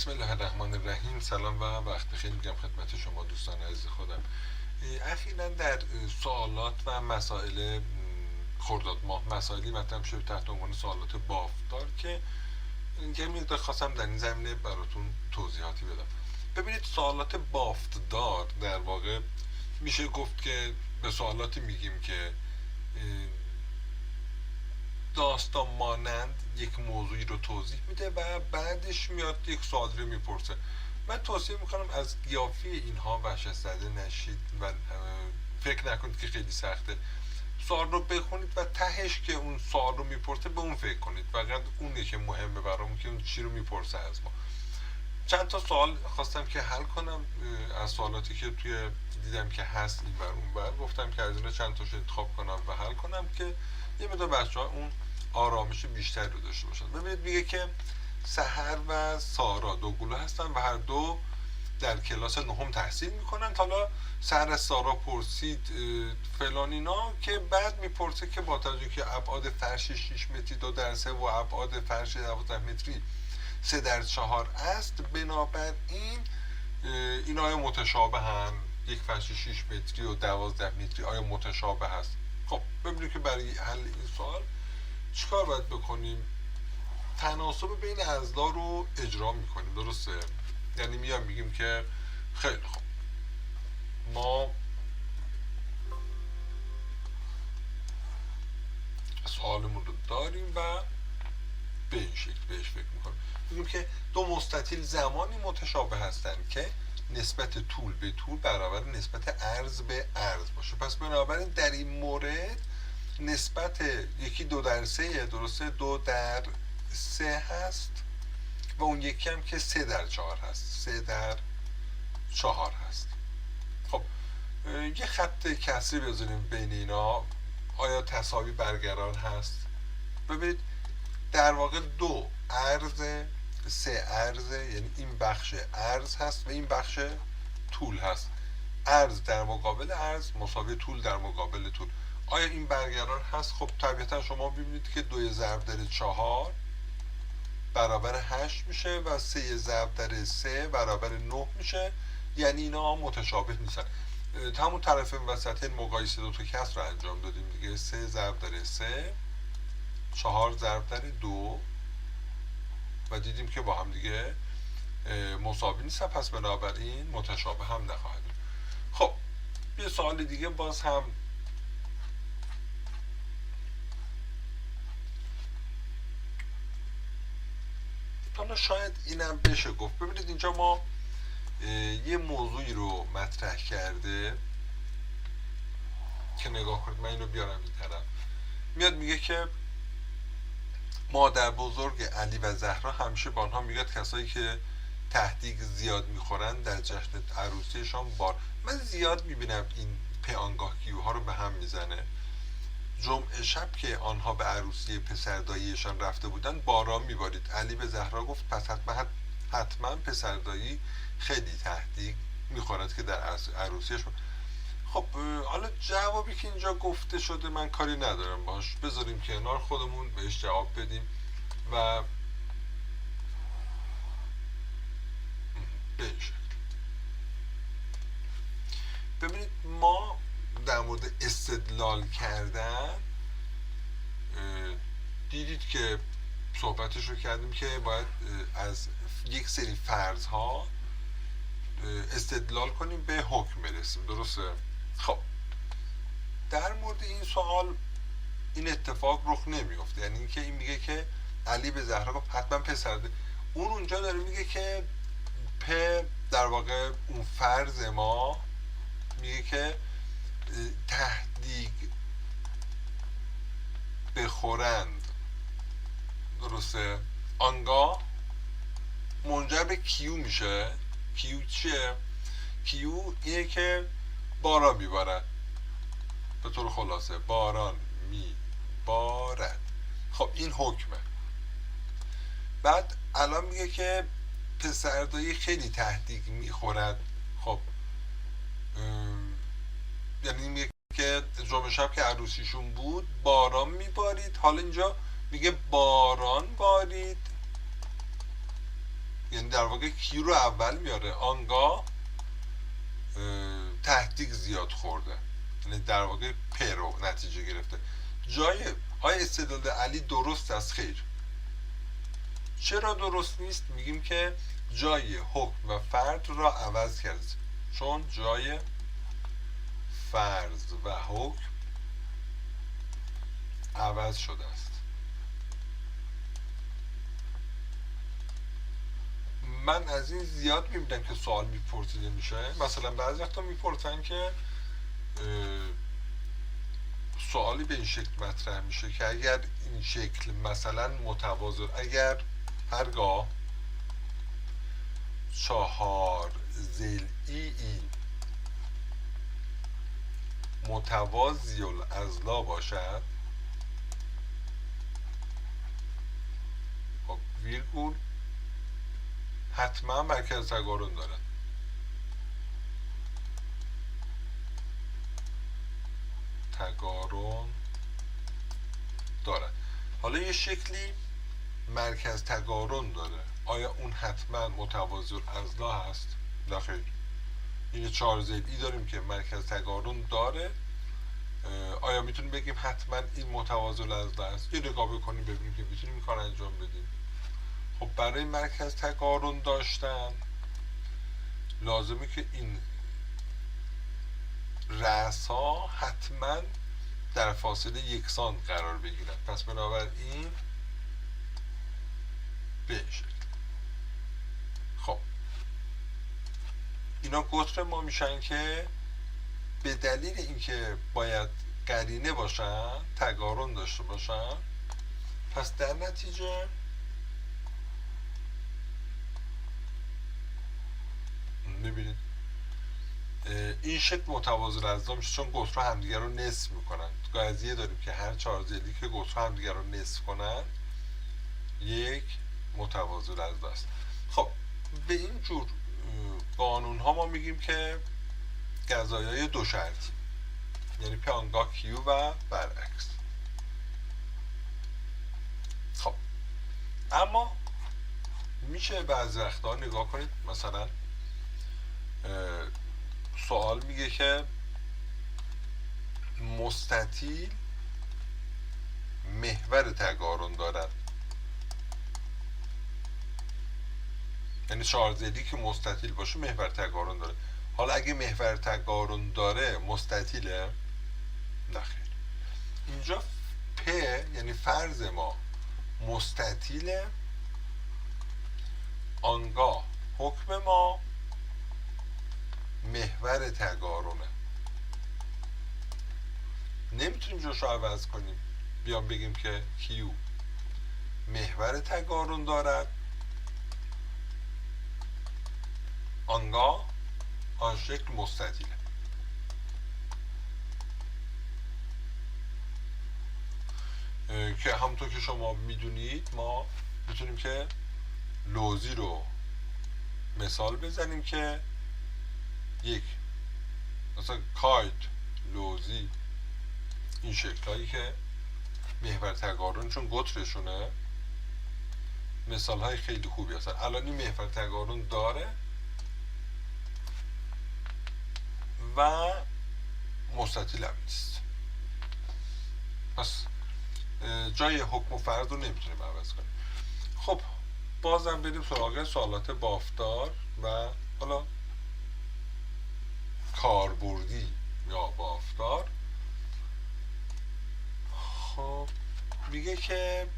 بسم الله الرحمن الرحیم. سلام و وقت بخیر میگم خدمت شما دوستان عزیز خودم. اخیراً در سوالات و مسائل خرداد ماه مسائلی مطرح شده تحت عنوان سوالات بافتار که یه مقدار خواستم در این زمینه براتون توضیحاتی بدم. ببینید، سوالات بافتدار در واقع میشه گفت که به سوالاتی میگیم که داستان مانند یک موضوعی رو توضیح میده و بعدش میاد یک سوال رو میپرسه. من توصیه میکنم از قیافه اینها وحشت زده نشید و فکر نکنید که خیلی سخته. سوال رو بخونید و تهش که اون سوال رو میپرسه به اون فکر کنید، فقط اونه که مهمه برامون که اون چی رو میپرسه از ما. چند تا سوال خواستم که حل کنم از سوالاتی که توی دیدم که هست این بر اون بر، گفتم که از اینا چند تاشو انتخاب کنم و حل کنم که یه مقدار بچه‌ها اون آرامش بیشتر رو داشته باشن. ببینید، میگه که سحر و سارا دو گروه هستن و هر دو در کلاس نهم تحصیل میکنن. حالا سحر از سارا پرسید فلان اینا، که بعد میپرسه که با توجه که ابعاد فرش 6 متری 2 در 3 و ابعاد فرش 12 متری 3 در 4 است، بنابراین این آیا متشابه هم؟ یک فرش 6 متری و 12 متری آیا متشابه هست؟ خب ببینید که برای حل این سوال چیکار باید بکنیم. تناسب بین اضلاع رو اجرا میکنیم، درسته؟ یعنی میگیم که خیلی خوب، ما سوالمون رو داریم و به این شکل بهش فکر میکنیم. میگیم که دو مستطیل زمانی متشابه هستند که نسبت طول به طول برابر نسبت عرض به عرض باشه. پس بنابراین در این مورد نسبت یکی 2 در 3 درسته، 2 در 3 هست و اون یکی هم که 3 در 4 هست، 3 در 4 هست. خب یه خط کسری بذاریم بین اینا. آیا تساوی برقرار هست؟ ببینید، در واقع 2 عرض 3 عرض، یعنی این بخش عرض هست و این بخش طول هست. عرض در مقابل عرض مساوی طول در مقابل طول. آیا این برقرار هست؟ خب طبیعتا شما ببینید که 2 ضرب در 4 برابر 8 میشه و 3 ضرب در 3 برابر 9 میشه، یعنی اینا متشابه نیستن. همون طرف وسط مقایسه دو تا کسر رو انجام دادیم دیگه. 3 ضرب در 3 4 ضرب در 2 و دیدیم که با هم دیگه مساوی نیستن، پس بنابراین متشابه هم نخواهد بود. خب یه سوال دیگه باز هم حالا شاید اینم بشه گفت. ببینید اینجا ما یه موضوعی رو مطرح کرده که نگاه کنید، من اینو بیارم این طرف. میاد میگه که مادر بزرگ علی و زهرا همیشه با آنها میگه کسایی که تهدیگ زیاد میخورن در جشن عروسیشان بار. من زیاد میبینم این پیانگاهگیوها رو به هم میزنه. جمعه شب که آنها به عروسی پسرداییشان رفته بودن باران میبارید. علی به زهرا گفت پس حتما پسردایی خیلی تهدیگ میخورد که در عروسیش. خب حالا جوابی که اینجا گفته شده من کاری ندارم باش، بذاریم کنار، خودمون بهش جواب بدیم و بهش. ببینید، ما در مورد استدلال کردن دیدید که صحبتش رو کردیم که باید از یک سری فرض ها استدلال کنیم به حکم برسیم، درسته؟ خب در مورد این سوال این اتفاق رخ نمیفته. یعنی اینکه این میگه که علی به زهرا گفت حتما پسرده، اون اونجا داره میگه که در واقع اون فرض ما میگه که تهدیگ بخورند، درسته؟ آنگاه منجر به کیو میشه. کیو چیه؟ کیو اینه که باران میبارد. به طور خلاصه باران میبارد. خب این حکمه. بعد الان میگه که پسردایی خیلی تهدیگ میخورد. خب یعنی میگه که جمعه شب که عروسیشون بود باران میبارید. حالا اینجا میگه باران بارید یعنی در واقع کی رو اول میاره، آنگاه تهدیگ زیاد خورده، یعنی در واقع پ رو نتیجه گرفته. جای آیا استدلال علی درست است؟ خیر. چرا درست نیست؟ میگیم که جای حکم و فرد را عوض کرده، چون جای فرض و حکم عوض شده است. من از این زیاد میبینم که سوال میپرسیده میشه، مثلا بعضی وقتا میپرسن که سوالی به این شکل مطرح میشه که اگر این شکل مثلا متوازی، اگر هرگاه 4 ضلعی این متوازی الاضلاع باشد، خب ویرگول حتما مرکز تقارن دارد. تقارن دارد. حالا یه شکلی مرکز تقارن داره، آیا اون حتما متوازی الاضلاع هست؟ نه خیر. این 4 ضلعی داریم که مرکز تقارن داره، آیا میتونیم بگیم حتما این متوازی الاضلاع است؟ یه نگاه بکنیم ببینیم که میتونیم این کار انجام بدیم. خب برای مرکز تقارن داشتن لازمه که این رأس ها حتما در فاصله یکسان قرار بگیرن، پس بنابراین به شکل. خب اینا قطر ما میشن که به دلیل اینکه باید قرینه باشن، تقارن داشته باشن، پس در نتیجه میبینید این شکل متوازی الاضلاع میشه، چون قطرها همدیگر رو نصف میکنن. قضیه داریم که هر 4 ضلعی که قطرها همدیگر رو نصف کنن یک متوازی الاضلاع است. خب به این جور قانون ها ما میگیم که قضایای دو شرطی، یعنی P آنگاه Q و برعکس. خب اما میشه بعضی وقتا نگاه کنید، مثلا سوال میگه که مستطیل محور تقارن دارد، یعنی 4 ضلعی که مستطیل باشه محور تقارن داره. حالا اگه محور تقارن داره مستطیله؟ نخیر. اینجا پ یعنی فرض ما مستطیله، آنگاه حکم ما محور تقارنه. نمیتونیم جاشو عوض کنیم بیام بگیم که Q محور تقارن دارد، آنگاه آن شکل مستطیله. که همونطور که شما میدونید ما میتونیم که لوزی رو مثال بزنیم که یک مثلا کایت لوزی این شکلهایی که محور تقارن چون قطرشونه مثال های خیلی خوبی هستن. الان این محور تقارن داره و مستطیل هم نیست، پس جای حکم و فرض رو نمیتونیم عوض کنیم. خب بازم بریم سراغ سوالات بافتار و حالا کاربردی یا بافتار. خب میگه که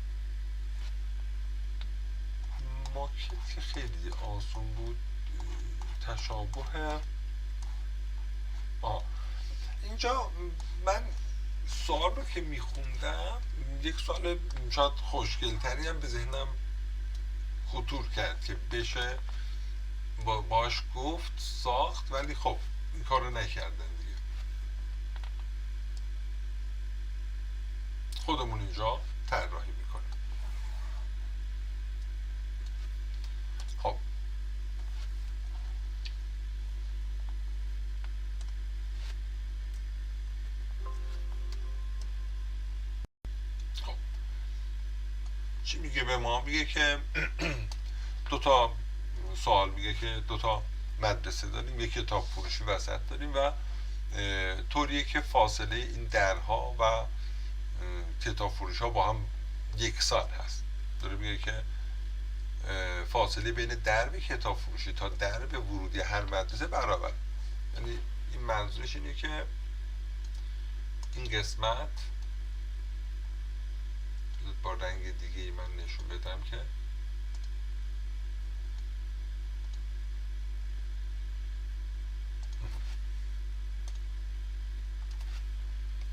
ماکت که خیلی آسون بود، تشابه اینجا من سوال رو که میخوندم یک سوال شاید خوشگلتری هم به ذهنم خطور کرد که بشه باش گفت ساخت، ولی خب این کار رو نکردن دیگه. خودمون اینجا طراحی میکنیم. خب چی میگه به ما؟ میگه که دو تا سوال میگه که دوتا مدرسه داریم، یک کتاب فروشی وسط داریم و طوریه که فاصله این درها و کتاب فروش ها با هم 1 سال هست. داره میگه که فاصله بین درب کتاب فروشی تا درب ورودی هر مدرسه برابر. یعنی این منظورش اینه که این قسمت با رنگ دیگه ای من نشون بدم که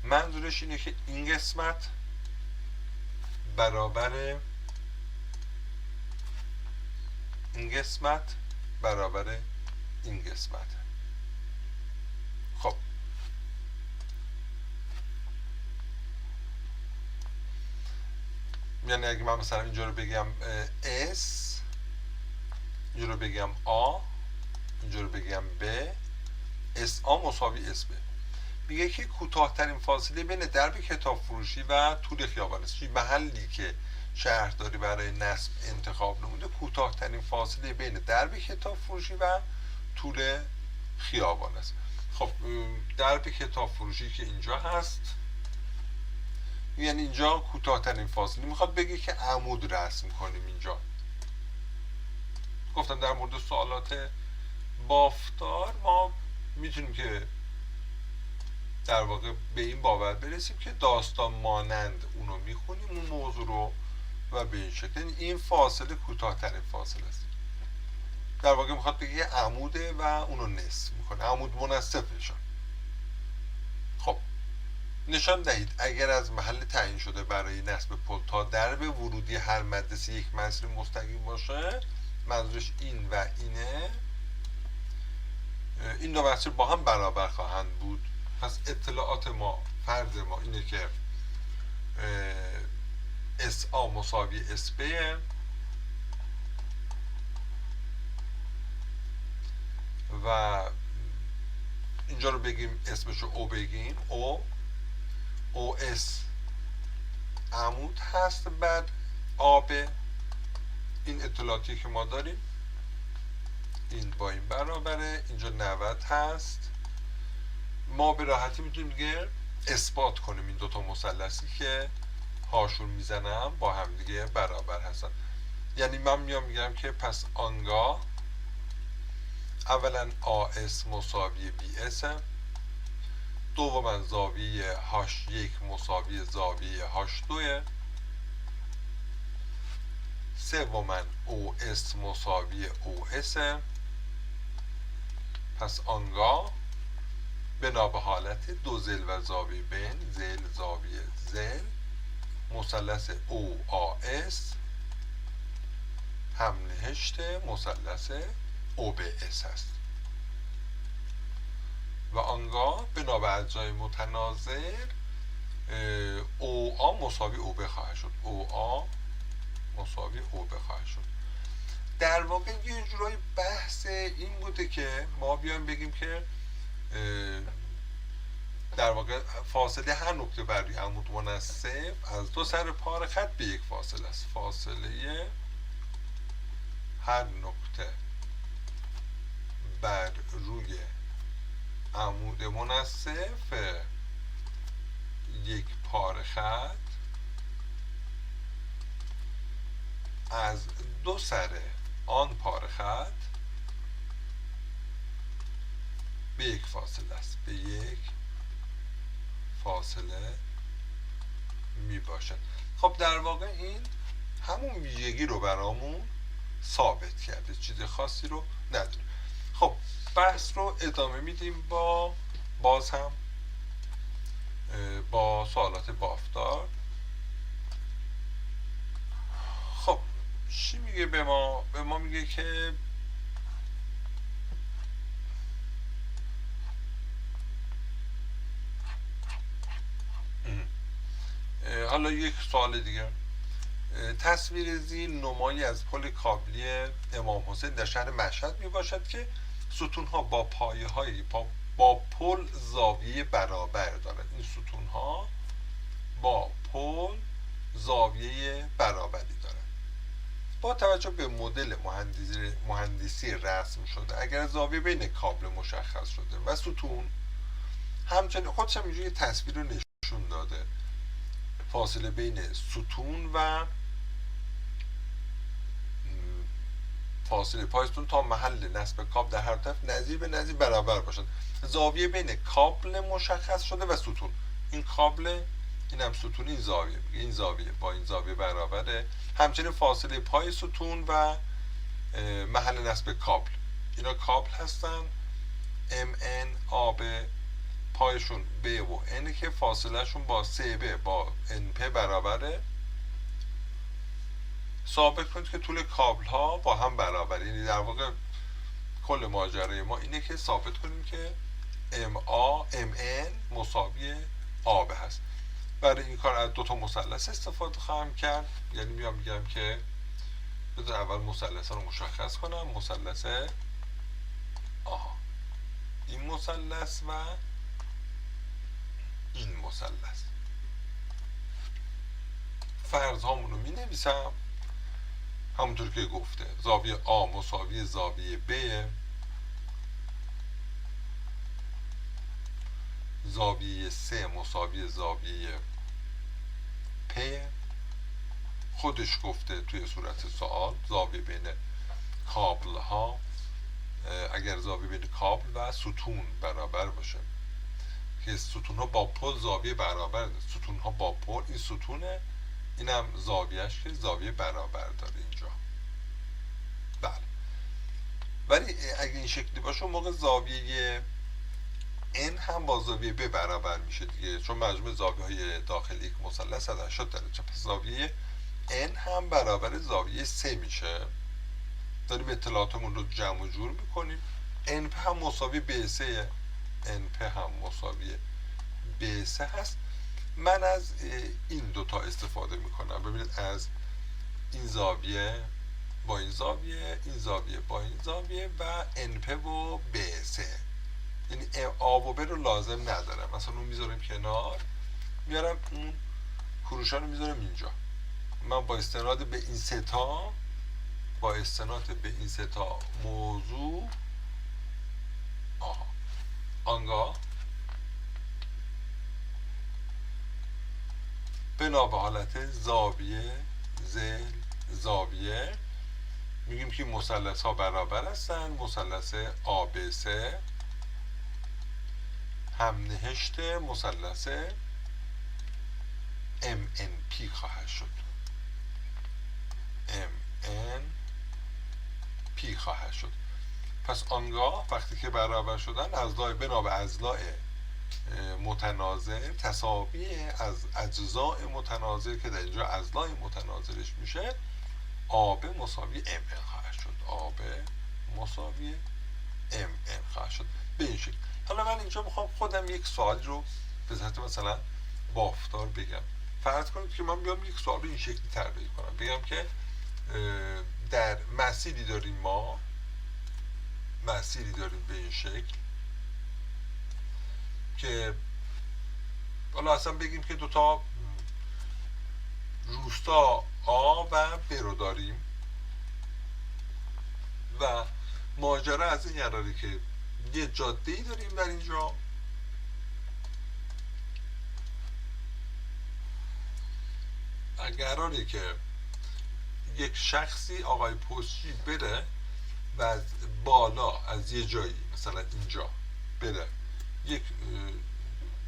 منظورش اینه که این قسمت برابر این قسمت برابر این قسمت. خب یعنی اگه من مثلا اینجا رو بگم S، اینجا رو بگم A، اینجا رو بگم B، SA مساوی SB، میگه که کوتاه‌ترین فاصله بین درب کتاب فروشی و طول خیابان است. محلی که شهرداری برای نصب انتخاب نموده کوتاه‌ترین فاصله بین درب کتاب فروشی و طول خیابان است. خب درب کتاب فروشی که اینجا هست، یعنی اینجا کوتاه‌ترین فاصله. میخواد بگه که عمود رسم کنیم اینجا. گفتم در مورد سوالات بافتار ما میتونیم که در واقع به این باور برسیم که داستان مانند اونو میخونیم اون موضوع رو و به این شکل این فاصله کوتاه‌ترین فاصله است. در واقع میخواد بگه عموده و اونو نصف میکنه، عمود منصفشان. خب نشان دهید اگر از محل تعیین شده برای نصب پل تا درب ورودی هر مدرسه یک مسیر مستقیم باشه، منظورش این و اینه، این دو مسیر با هم برابر خواهند بود. پس اطلاعات ما، فرض ما اینه که SA مساوی SB و اینجا رو بگیم اسمشو O بگیم، OS عمود هست بعد AB. این اطلاعاتی که ما داریم این با این برابره، اینجا 90 هست. ما به راحتی میتونیم دیگه اثبات کنیم این دوتا مثلثی که هاشون میزنم با هم دیگه برابر هستن. یعنی من میام میگم که پس آنگاه اولا AS مساوی BS، دوما زاویه H1 مساوی زاویه H2، سوما OS مساوی OS. پس آنگاه بنا به حالت دو ضلع و زاویه بین، ضلع زاویه ضلع، مثلث OAS هم نهشت مثلث OBS هست و آنگاه بنا به اجزای متناظر OA مساوی OB خواهد شد. OA مساوی OB خواهد شد. در واقع یه جورای بحث این بوده که ما بیایم بگیم که در واقع فاصله هر نقطه بر روی عمود منصف از دو سر پاره خط به یک فاصله است. فاصله هر نقطه بر روی عمود منصف یک پاره خط از دو سر آن پاره خط به یک فاصله است، به یک فاصله می باشد. خب در واقع این همون ویژگی رو برامون ثابت کرده، چیز خاصی رو نداره. خب بحث رو ادامه میدیم با باز هم با سوالات بافتار. خب چی میگه به ما؟ به ما میگه که حالا یک سوال دیگه، تصویر زیر نمایی از پل کابلی امام حسین در شهر مشهد می باشد که ستونها با پایه های با پل زاویه برابر دارد. این ستونها با پل زاویه برابری دارد. با توجه به مدل مهندسی رسم شده اگر زاویه بین کابل مشخص شده و ستون همچنین خودش هم اینجوری تصویر رو نشون داده، فاصله بین ستون و فاصله پای ستون تا محل نصب کابل در هر طرف نظیر به نظیر برابر باشد. زاویه بین کابل مشخص شده و ستون، این کابل، این هم ستون، این زاویه، این زاویه با این زاویه برابره. همچنین فاصله پای ستون و محل نصب کابل، اینا کابل هستن. MN AB پایشون B و N که فاصله شون با CB با NP برابره. ثابت کنید که طول کابل ها با هم برابره، یعنی در واقع کل ماجرای ما اینه که ثابت کنیم که MN مساوی AB هست. برای این کار از دو تا مثلث استفاده خواهم کرد، یعنی میگم که بذار اول مثلث رو مشخص کنم. مثلث این مثلث و این مثلث. فرض هامون رو می نویسم همونطور که گفته. زاویه A مساوی زاویه B، زاویه C مساوی زاویه P. خودش گفته توی صورت سوال زاویه بین کابل ها، اگر زاویه بین کابل و ستون برابر باشه که ستون ها با پل زاویه برابر، ستون ها با پل، این ستونه، اینم زاویهش که زاویه برابر داره اینجا. بله، ولی اگه این شکلی باشه اون موقع زاویه N هم با زاویه B برابر میشه دیگه، چون مجموع زاویه های داخل یک مثلث 180 درجه. پس زاویه N هم برابر زاویه C میشه. داریم اطلاعاتمون رو جمع و جور میکنیم. NP هم مساوی BC، NP هم مساوی BC هست. من از این دوتا استفاده میکنم. ببینید از این زاویه با این زاویه، این زاویه با این زاویه و NP و BC، یعنی A و B رو لازم ندارم، مثلا اون میذارم کنار، میارم اون کروشا رو میذارم اینجا. من با استناد به این ستا، با استناد به این ستا موضوع آنگاه بنا به حالت زاویه زل زاویه میگیم که مثلث ها برابر هستن. مثلث ABC هم نهشت مثلث MNP خواهد شد. MNP خواهد شد. پس آنگاه وقتی که برابر شدن اضلاع بنا به اضلاع متناظر تساوی از اجزاء متناظر که در اینجا اضلاع متناظرش میشه AB مساوی MN خواهد شد. AB مساوی MN خواهد شد به این شکل. حالا من اینجا میخوام خودم یک سوال رو به صورت مثلا بافتار بگم. فرض کنید که من بیام یک سوال رو این شکلی طراحی کنم، بگم که در مسیری داریم، ما مسیری داریم به این شکل که حالا اصلا بگیم که دوتا روستا A و B رو داریم و ماجرا از این قراره که یه جاده‌ای داریم در اینجا، قراره که یک شخصی آقای پستچی بره و از بالا از یه جایی مثلا اینجا بره یک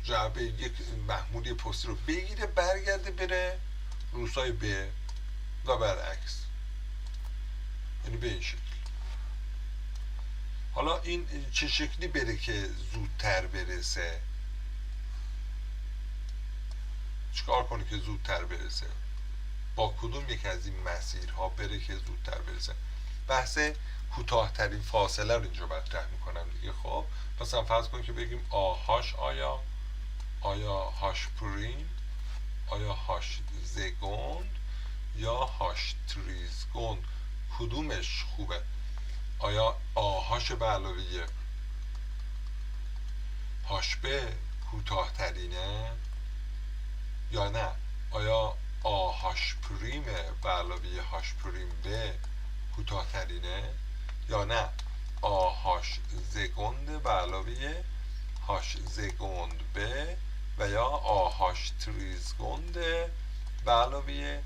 جعبه یک محموله پستی رو بگیره برگرده بره روستای B و برعکس، یعنی به این شکل. حالا این چه شکلی بره که زودتر برسه؟ چیکار کنه که زودتر برسه؟ با کدوم یک از این مسیرها بره که زودتر برسه؟ بحث کوتاه‌ترین فاصله رو اینجا مطرح میکنم دیگه. خب مثلا فرض کنیم که بگیم آهاش آیا هاش پریم، آیا هاش زگوند یا هاش تریزگوند، کدومش خوبه؟ آیا آهاش به علاوه هاش به کوتاه ترینه یا نه؟ آیا آ هاش پریم به علاوه هاش پریم به کوتاه‌ترینه، یا نه آ هاش زگند به علاوه هاش زگند به و یا آ هاش تریزگند به علاوه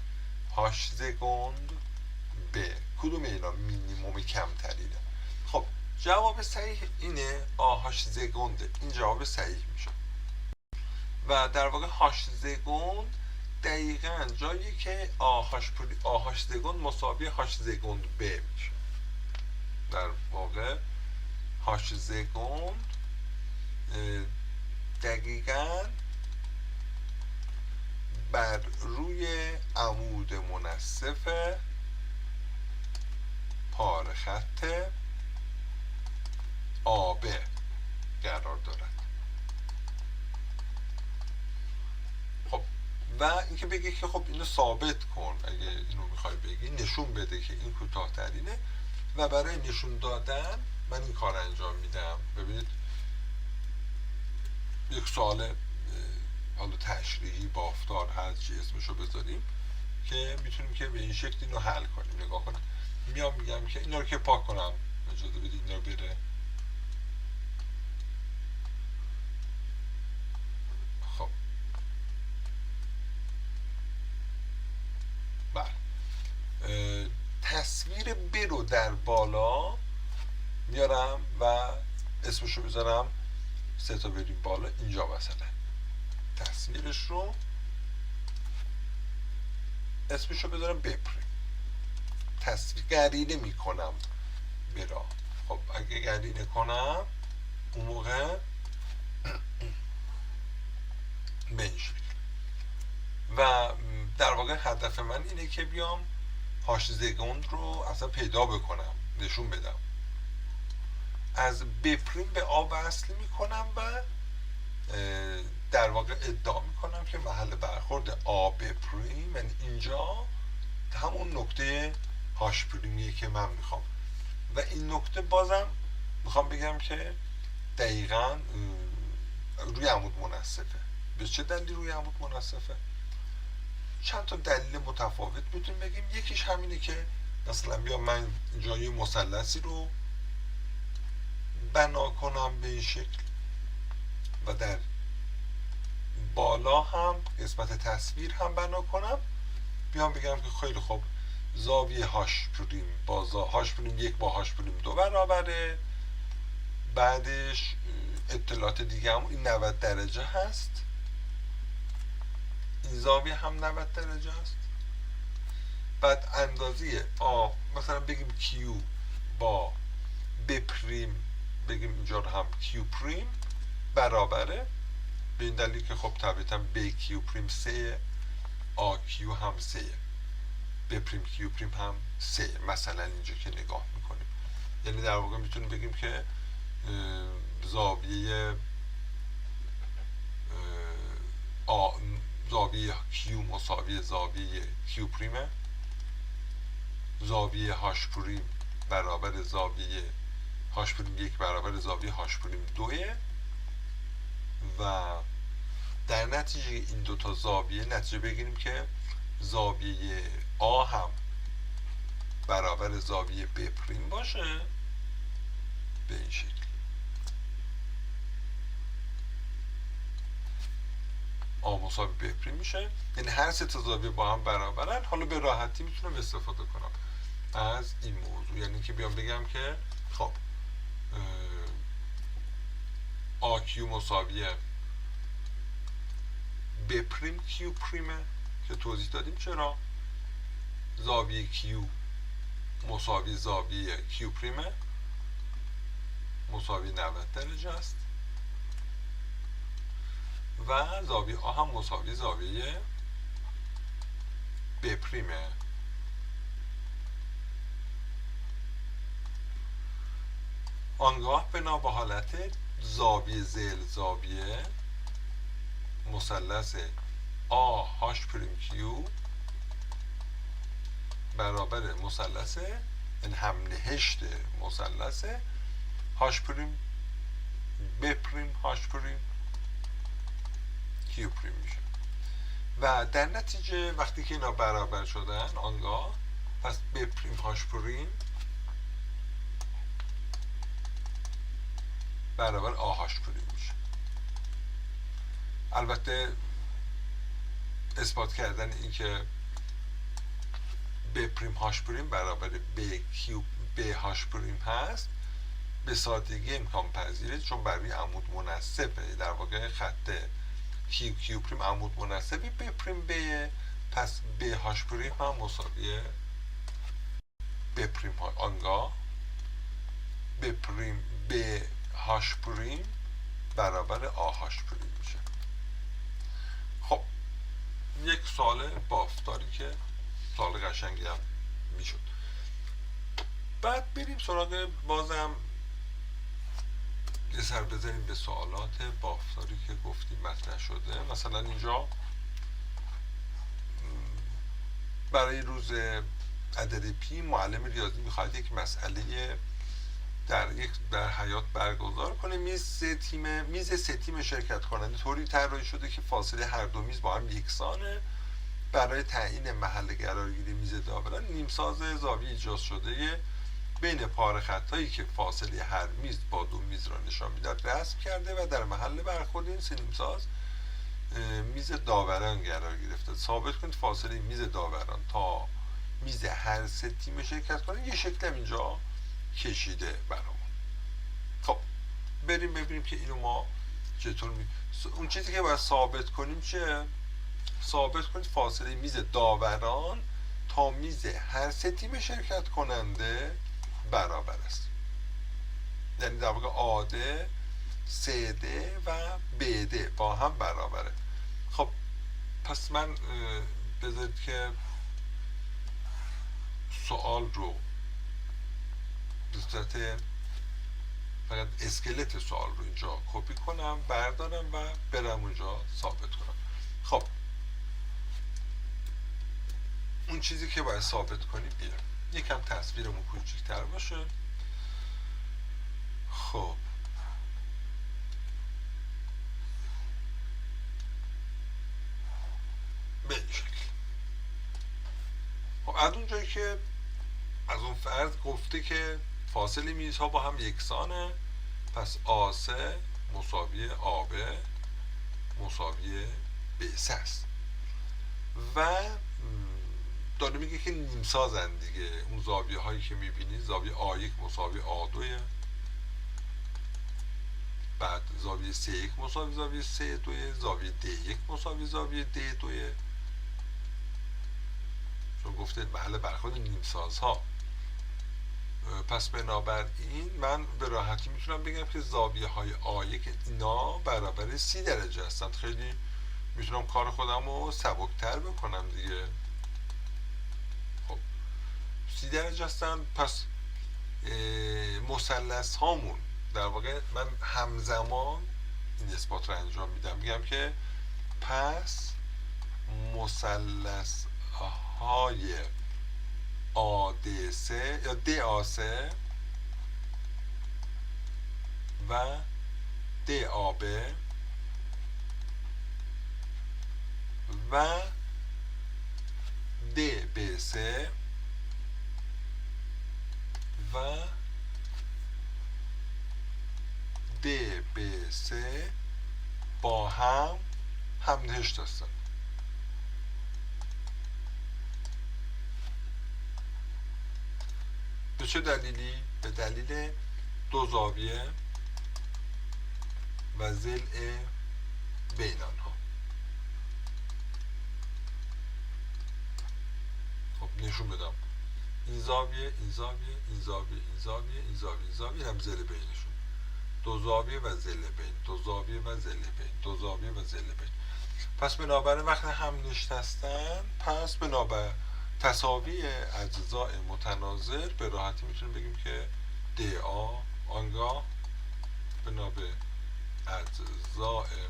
هاش زگند به. کدوم اینا مینیموم کمترینه؟ خب جواب صحیح اینه، آ هاش زگنده. این جواب صحیح میشه و در واقع هاش زگند دقیقا جایی که آهاش زگند مساوی هاش زگند ب میشه. در واقع هاش زگند دقیقا بر روی عمود منصف پاره خط AB قرار دارد. خب و اینکه بگه که خب اینو ثابت کن، اگه اینو میخوای بگی نشون بده که این کوتاه‌ترینه و برای نشون دادن من این کار انجام میدم. ببینید یک سوال حالا تشریحی، بافتار، هر چی اسمشو بذاریم که میتونیم که به این شکل اینو حل کنیم. نگاه کنیم، میام میگم که اینا رو که پاک کنم، اجازه بدید اینا رو بره. خب بله، تصویر ب رو در بالا میارم و اسمشو بذارم، سه تا بریم بالا اینجا مثلا تصویرش رو اسمشو بذارم بپریم. تصویر قرینه میکنم برا. خب اگه قرینه کنم اون موقع به این شکل. و در واقع هدف من اینه که بیام هاش زگند رو اصلا پیدا بکنم، نشون بدم. از بپریم به آ وصل میکنم و در واقع ادعا میکنم که محل برخورد آ بپریم یعنی اینجا همون نقطه هاش پریمیه که من میخوام. و این نقطه بازم میخوام بگم که دقیقا روی عمود منصفه. به چه دلیلی روی عمود منصفه؟ چند تا دلیل متفاوت میتونیم بگیم. یکیش همینه که مثلا بیام من جای مثلثی رو بنا کنم به این شکل و در بالا هم قسمت تصویر هم بنا کنم، بیام بگم که خیلی خوب زاویه هاش پریم با هاش پریم یک با هاش پریم دو برابره. بعدش اطلاعات دیگه هم این 90 درجه هست، این زاویه هم 90 درجه است. بعد اندازه مثلا بگیم کیو با ب پریم، بگیم اینجا رو هم کیو پریم برابره، به این دلیل که خب طبیعتا ب کیو پریم 3 آ کیو هم 3 ب پریم کیو پریم هم 3 مثلا اینجا که نگاه میکنیم. یعنی در واقع میتونیم بگیم که زاویه زاویه کیو مساوی زاویه کیو پریمه، زاویه هاش پریم برابر زاویه هاش پریم یک برابر زاویه هاش پریم دوه و در نتیجه این دوتا زاویه نتیجه بگیریم که زاویه آ هم برابر زاویه ب پریم باشه به این شکل. آ مساوی ب پریم میشه، یعنی هر سه تا زاویه با هم برابرن. حالا به راحتی میتونم استفاده کنم از این موضوع، یعنی که بیام بگم که خب آ کیو مساوی ب پریم کیو پریمه که توضیح دادیم چرا. زاویه کیو مساوی زاویه کیو پریمه مساوی 90 درجه است و زاویه آ هم مساوی زاویه ب پریمه. آنگاه بنا به حالت زاویه زل زاویه مثلث آ هاش پریم کیو برابر مثلث یعنی هم نهشت مثلث هاش پریم ب پریم هاش پریم کیو پریم میشه. و در نتیجه وقتی که اینا برابر شدن آنگاه پس ب پریم هاش پریم برابر آ هاش پریم میشه. البته اثبات کردن این که ب پریم هاش پریم برابر ب کیوب ب هاش پریم هست به سادگی امکان پذیره، چون بر روی عمود منصبه، در واقع خط کیو پریم عمود منصبی ب پریم ب، پس ب هاش پریم هم مساویه ب پریم آنگاه ب پریم ب هاش پریم برابر آ هاش پریم میشه. خب یک سوال بافتاری که سوال قشنگی هم میشد. بعد بریم سراغ بازم یه سر بزنیم به سوالات بافتاری که گفتیم مطرح شده. مثلا اینجا برای روز عدد پی معلم ریاضی میخواد یک مسئله در حیات برگزار کنه. میز سه تیم شرکت کننده طوری طراحی شده که فاصله هر دو میز با هم یکسانه. برای تعیین محل قرارگیری میز داوران نیمساز زاویه ایجاد شده بین پاره خطایی که فاصله هر میز با دو میز را نشان میداد رسم کرده و در محل برخورد این سه نیمساز میز داوران قرار گرفته. ثابت کنید فاصله میز داوران تا میز هر سه تیم شرکت کنه. یه شکل اینجا کشیده برامون. خب بریم ببینیم که اینو ما چطور اون چیزی که باید ثابت کنیم چه؟ ثابت کنید فاصله میز داوران تا میز هر سه تیم شرکت کننده برابر است. یعنی در واقع آده، سده و بده با هم برابره. خب پس من بذارید که سوال رو به صورت فقط اسکلت سوال رو اینجا کپی کنم، بردارم و برم اونجا ثابت کنم. خب اون چیزی که باید ثابت کنیم بیرم یکم تصویرمون کوچیک‌تر باشه. خب به این شکل. خب از اون جایی که از اون فرض گفته که فاصله میزها با هم یکسانه، پس آ3 مساوی آب مساوی ب3 است و داره میگه که نیمسازن دیگه. اون زاویه هایی که میبینید زاویه آ1 مساوی آ2، بعد زاویه C1 مساوی زاویه C2، زاویه D1 مساوی زاویه D2، چون گفته محل برخورد نیمسازها. پس بنابراین من به راحتی میتونم بگم که زاویه های آ1 اینا برابر 30 درجه هستند. خیلی میتونم کار خودم رو سبکتر بکنم دیگه. خب 30 درجه هستند. پس مثلث هامون در واقع من همزمان این اثبات رو انجام میدم، میگم که پس مثلث های ADC یا DAC و DAB و DBC و DBC با هم همنهشت هستن. به چه دلیلی؟ به دلیل دو زاویه و ضلع بین آنها. خب نشون بدم این زاویه، این زاویه، این زاویه، این زاویه، این زاویه، این زاویه هم ضلع بینشون. دو زاویه و ضلع بین، دو زاویه و ضلع بین، دو زاویه و ضلع بین. پس بنابراین وقتی همنشت هستن، پس بنابراین تساوی اجزای متناظر به راحتی میتونیم بگیم که DA آنگاه بنابراین اجزای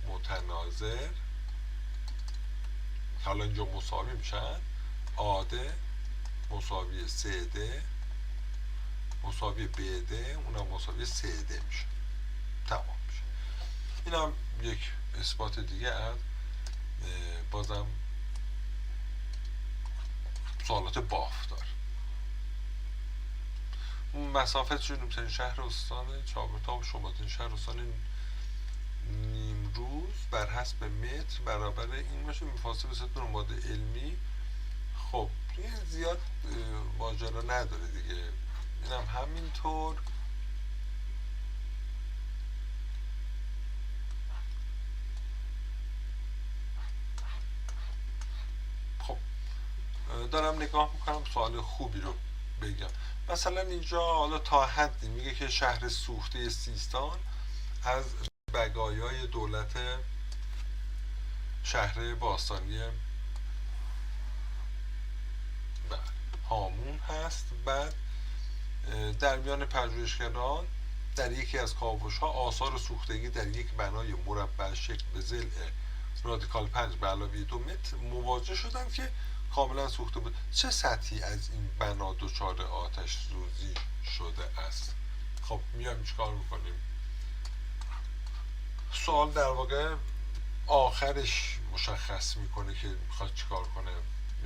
متناظر حالا اینجا مساوی میشن، AD مساوی CD مساوی BD اونم مساوی CD میشه. تمام میشه. این هم یک اثبات دیگه از بازم سوالات بافتار. مسافت جنوبترین شهر استان چابهار شمالترین شهر استان نیمروز بر حسب متر برابر این باشه. فاصله به صورت نماد علمی. خب این زیاد ماجرا نداره دیگه، اینم همینطور. خب دارم نگاه میکنم سوال خوبی رو بگم. مثلا اینجا حالا تا حدی میگه که شهر سوخته سیستان از بقایای دولت شهر باستانی هامون هست. بعد در میان پژوهشگران در یکی از کاوش‌ها آثار سوختگی در یک بنای مربع شکل به ضلع رادیکال 5 به علاوه 2 متر مواجه شدن که کاملا سوخته بود. چه سطحی از این بنا دچار آتش سوزی شده است؟ خب میایم چیکار میکنیم؟ سوال در واقع آخرش مشخص میکنه که میخواد چیکار کنه.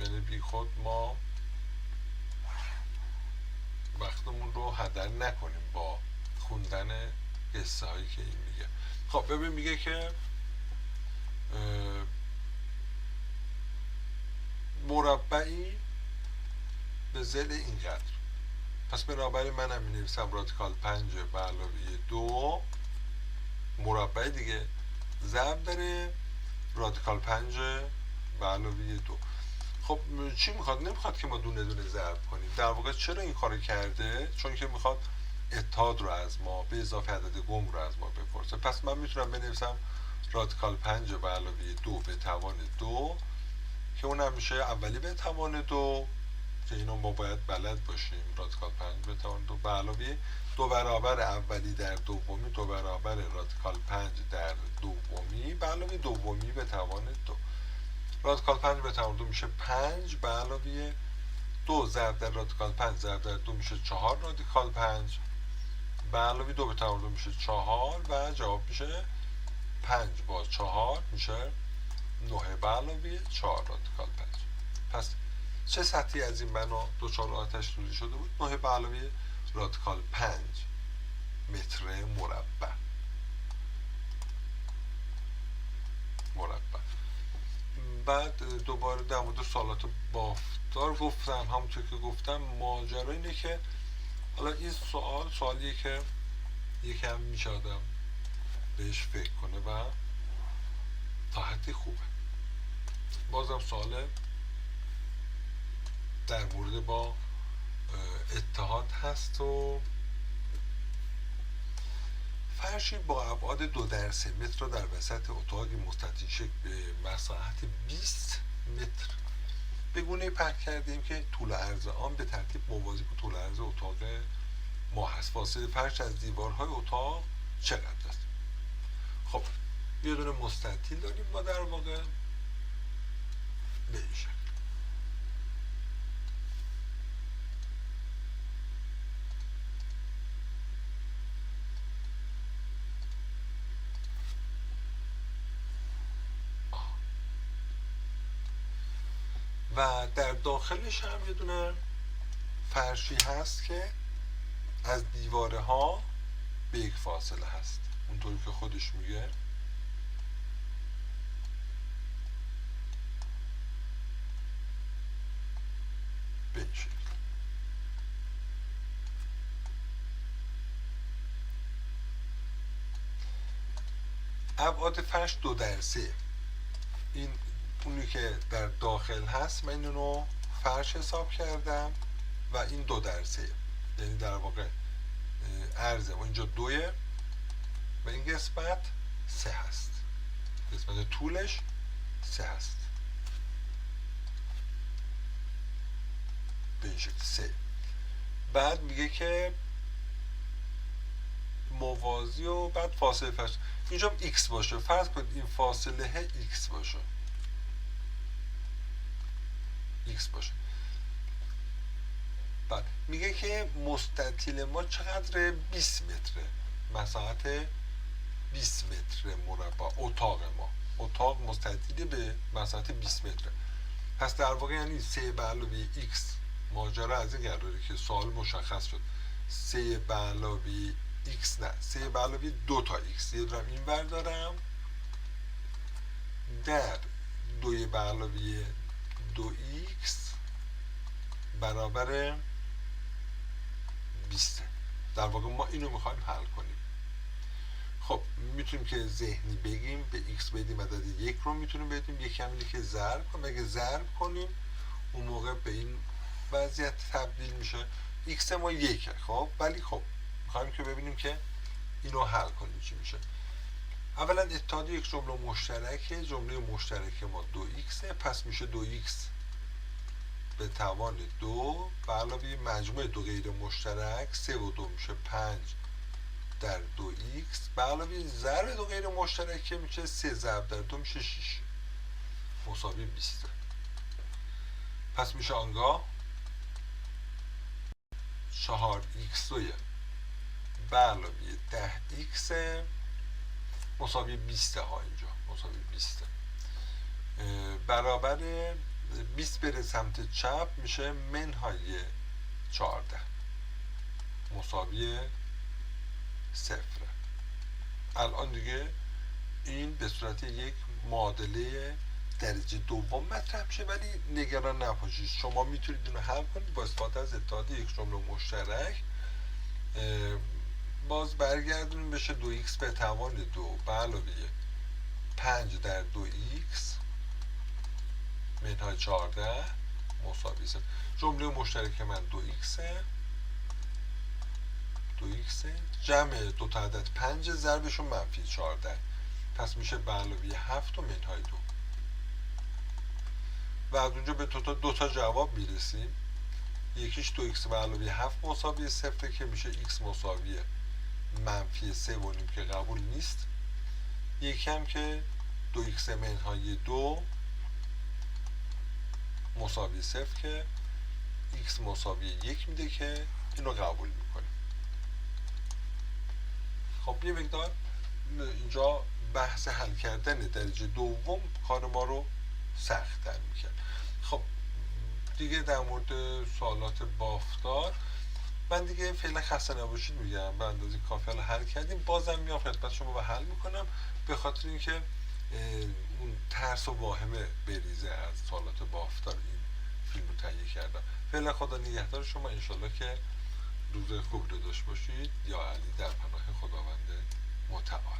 یعنی بی خود ما وقتمون رو هدر نکنیم با خوندن قصه هایی که این میگه. خب ببین میگه که مربعی به ضلع اینقدر، پس بنابراین من هم می‌نویسم رادیکال 5 به علاوه 2 مربع دیگه ضرب داره رادیکال 5 به علاوه 2. خب چی میخواد؟ نمیخواد که ما دونه دونه ضرب کنیم. در واقع چرا این کارو کرده؟ چون که میخواد اتحاد رو از ما به اضافه عدد گم رو از ما بپرسه. پس من میتونم بنویسم رادیکال 5 به علاوه 2 به توان 2 که اونم میشه اولی به توان 2 که اینو ما باید بلد باشیم. رادیکال 5 به توان 2 به علاوه 2 برابر اولی در دومی 2 برابر رادیکال 5 در دومی به علاوه دومی به توان 2. رادیکال 5 به توان 2 میشه 5 به علاوه 2 ضرب در رادیکال 5 ضرب در 2 میشه 4 رادیکال 5 به علاوه 2 به توان 2 میشه 4 و جواب میشه 5 با 4 میشه 9 به علاوه 4 رادیکال 5. پس چه سطحی از این بنا دچار آتش سوزی شده بود؟ 9 به علاوه رادیکال 5 متر مربع. بعد دوباره در مورد سوالات بافتار گفتم، همونطور که گفتم ماجرا اینه که حالا این سوالیه که یکم میشه آدم بهش فکر کنه و تا حدی خوبه. بازم سوال در مورد با اتحاد هست و فرشی با ابعاد 2 در 3 متر را در وسط اتاقی مستطیل شکل به مساحت 20 متر به گونه پهن کردیم که طول عرض آن به ترتیب موازی با طول عرض اتاق ما هست. فاصله فرش از دیوارهای اتاق چقدر است؟ خب یه دونه مستطیل داریم ما در واقع به این شکل. و در داخلش هم یه دونه فرشی هست که از دیواره ها به یک فاصله هست، اونطوری که خودش میگه. به این شکل. ابعاد فرش 2 در 3. این اونی که در داخل هست من اینو فرش حساب کردم و این 2 در 3، یعنی در واقع عرضه و اینجا 2 و این قسمت 3 هست، قسمت طولش 3 هست به این شکل 3. بعد میگه که موازی و بعد فاصله فرش اینجا x باشه. فرض کنید این فاصله x باشه، x باشه. بعد میگه که مستطیل ما چقدر؟ 20 متره، مساحت 20 متر مربع اتاق ما. اتاق مستطیل به مساحت 20 متره. پس در واقع یعنی 3 به علاوه x ماجرا از این قراره که سوال مشخص شد 3 به علاوه x نه 3 به علاوه 2 تا x یه دارم این ور دارم در 2 به علاوه 2x برابر 20. در واقع ما اینو میخوایم حل کنیم. خب میتونیم که ذهنی بگیم به x بدیم عدد 1 رو میتونیم بدیم، یکی همینه که ضرب کنیم. اگه ضرب کنیم اون موقع به این وضعیت تبدیل میشه x ما 1. خب ولی خب میخوایم که ببینیم که اینو حل کنیم چی میشه. اولا اتحاد یک جمله مشترکه، جمله مشترک ما 2x پس میشه 2x به توان 2 به علاوه مجموع دو غیر مشترک 3 و 2 میشه 5 در 2x به علاوه ضرب دو غیر مشترک که میشه 3 ضرب در 2 میشه 6 مساوی 20. پس میشه آنگاه 4x به علاوه 10x مساوی 20 ها اینجا مساوی 20 برابر 20 بره سمت چپ میشه منهای 14 مساوی 0. الان دیگه این به صورت یک معادله درجه دوم مطرح میشه، ولی نگران نباشید شما میتونید اینو حل کنید با استفاده از اتحاد یک جمله مشترک. باز برگردونیم بشه 2x به توان 2 به علاوه 5 در 2x منهای 14 مساوی 0. جمله مشترک من 2x جمع دو تا عدد 5 ضربشون منفی 14 پس میشه به علاوه 7 و منهای 2 و از اونجا به دو تا جواب میرسیم. یکیش 2x به علاوه 7 مساوی 0 که میشه x مساوی منفی 3 و نیم که قبول نیست. یکی هم که 2x منهای 2 مساوی 0 که x مساوی 1 میده که اینو قبول میکنیم. خب یه مقدار اینجا بحث حل کردن درجه دوم کار ما رو سخت‌تر میکرد. خب دیگه در مورد سوالات بافتار من دیگه فعلا خسته نباشید میگم، به اندازه کافی حالا حل کردیم. بازم میام خدمت شما و حل میکنم به خاطر اینکه اون ترس و واهمه بریزه از سوالات بافتار این فیلم رو تهیه کردم. فعلا خدا نگهدار شما، انشالله که روز خوب رو داشته باشید. یا علی در پناه خداوند متعال.